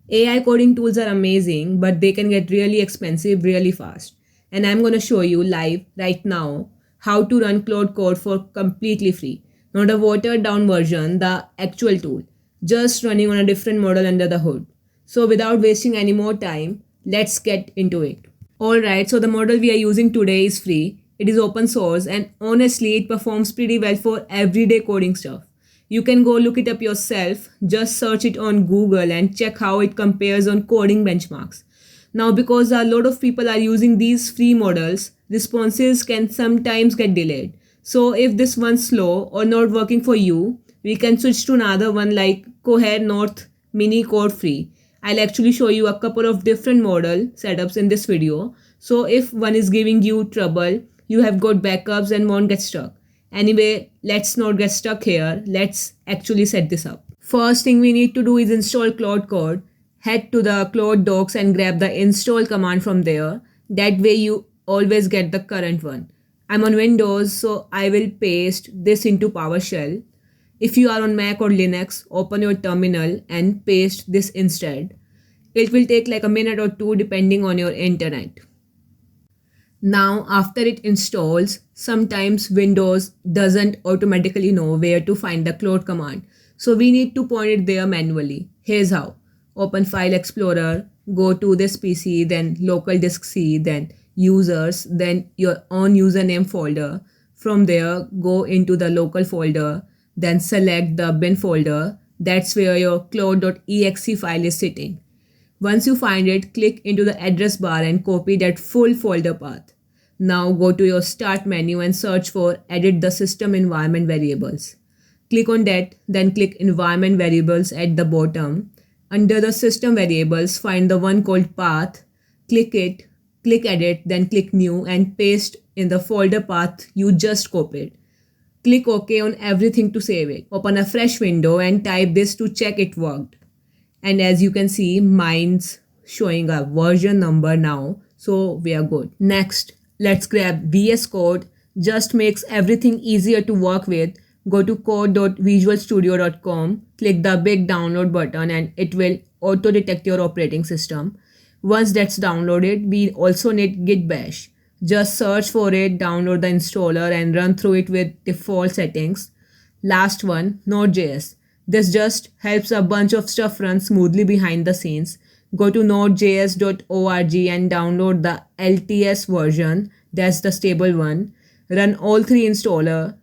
AI coding tools are amazing, but they can get really expensive really fast. And I'm going to show you live right now how to run Claude Code for completely free. Not a watered down version, the actual tool. Just running on a different model under the hood. So without wasting any more time, let's get into it. Alright, so the model we are using today is free. It is open source and honestly it performs pretty well for everyday coding stuff. You can go look it up yourself, just search it on Google and check how it compares on coding benchmarks. Now because a lot of people are using these free models, responses can sometimes get delayed. So if this one's slow or not working for you, we can switch to another one like Cohere North Mini Code Free. I'll actually show you a couple of different model setups in this video. So if one is giving you trouble, you have got backups and won't get stuck. Anyway, let's not get stuck here. Let's actually set this up. First thing we need to do is install Claude Code. Head to the Claude docs and grab the install command from there. That way you always get the current one. I'm on Windows, so I will paste this into PowerShell. If you are on Mac or Linux, open your terminal and paste this instead. It will take like a minute or two depending on your internet. Now after it installs, sometimes Windows doesn't automatically know where to find the Claude command. So we need to point it there manually. Here's how. Open File Explorer, go to this PC, then local disk C, then users, then your own username folder. From there, go into the local folder, then select the bin folder. That's where your claude.exe file is sitting. Once you find it, click into the address bar and copy that full folder path. Now go to your start menu and search for edit the system environment variables. Click on that, then click environment variables at the bottom. Under the system variables, find the one called path. Click it, click edit, then click new and paste in the folder path you just copied. Click OK on everything to save it. Open a fresh window and type this to check it worked. And as you can see, mine's showing a version number now, so we are good. Next, let's grab VS Code. Just makes everything easier to work with. Go to code.visualstudio.com, click the big download button and it will auto-detect your operating system. Once that's downloaded, we also need Git Bash. Just search for it, download the installer and run through it with default settings. Last one, Node.js. This just helps a bunch of stuff run smoothly behind the scenes. Go to nodejs.org and download the LTS version. That's the stable one. Run all three installer.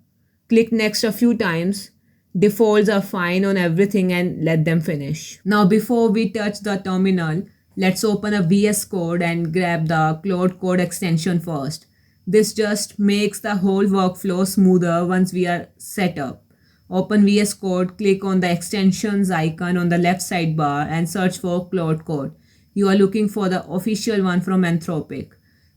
Click next a few times. Defaults are fine on everything and let them finish. Now before we touch the terminal, let's open a VS Code and grab the Claude Code extension first. This just makes the whole workflow smoother once we are set up. Open VS Code, click on the extensions icon on the left sidebar and search for Claude Code. You are looking for the official one from Anthropic.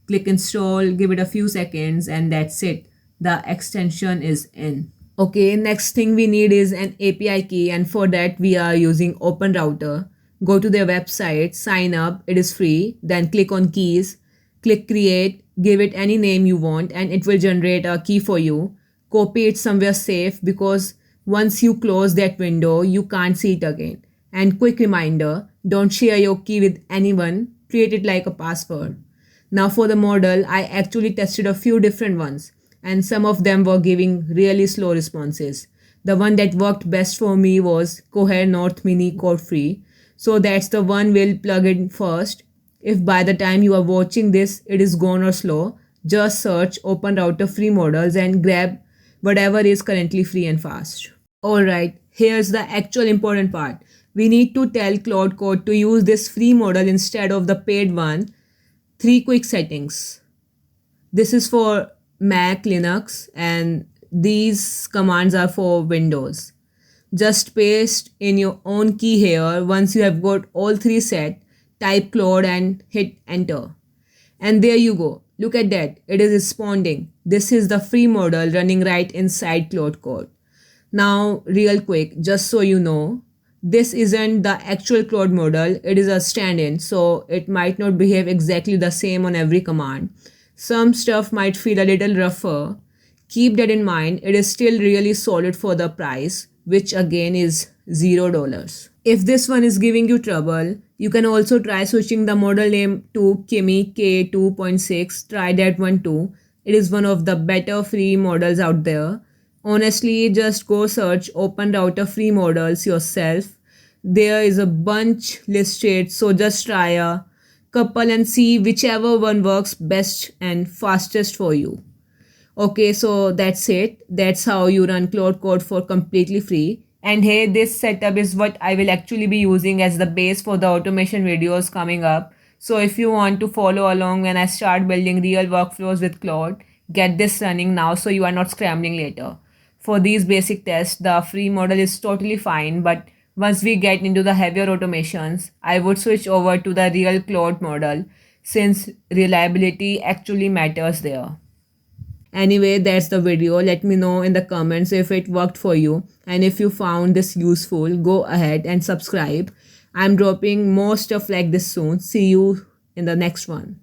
Click install, give it a few seconds and that's it. The extension is in. Okay, next thing we need is an API key and for that we are using OpenRouter. Go to their website, sign up, it is free. Then click on keys, click create, give it any name you want and it will generate a key for you. Copy it somewhere safe because once you close that window, you can't see it again. And quick reminder, don't share your key with anyone, treat it like a password. Now for the model, I actually tested a few different ones and some of them were giving really slow responses. The one that worked best for me was Cohere North Mini Code Free. So that's the one we'll plug in first. If by the time you are watching this, it is gone or slow, just search OpenRouter free models and grab whatever is currently free and fast. Alright, here's the actual important part. We need to tell Claude Code to use this free model instead of the paid one. 3 quick settings. This is for Mac, Linux, and these commands are for Windows. Just paste in your own key here. Once you have got all 3 set, type Claude and hit enter. And there you go. Look at that. It is responding. This is the free model running right inside Claude Code. Now, real quick, just so you know, this isn't the actual Claude model. It is a stand-in, so it might not behave exactly the same on every command. Some stuff might feel a little rougher. Keep that in mind. It is still really solid for the price, which again is $0. If this one is giving you trouble, you can also try switching the model name to Kimi K2.6. Try that one too. It is one of the better free models out there. Honestly, just go search OpenRouter free models yourself. There is a bunch listed, so just try a couple and see whichever one works best and fastest for you. Okay, so that's it. That's how you run Claude Code for completely free. And hey, this setup is what I will actually be using as the base for the automation videos coming up. So if you want to follow along when I start building real workflows with Claude, get this running now so you are not scrambling later. For these basic tests, the free model is totally fine, but once we get into the heavier automations, I would switch over to the real Claude model since reliability actually matters there. Anyway, that's the video. Let me know in the comments if it worked for you, and if you found this useful, go ahead and subscribe. I'm dropping more stuff like this soon. See you in the next one.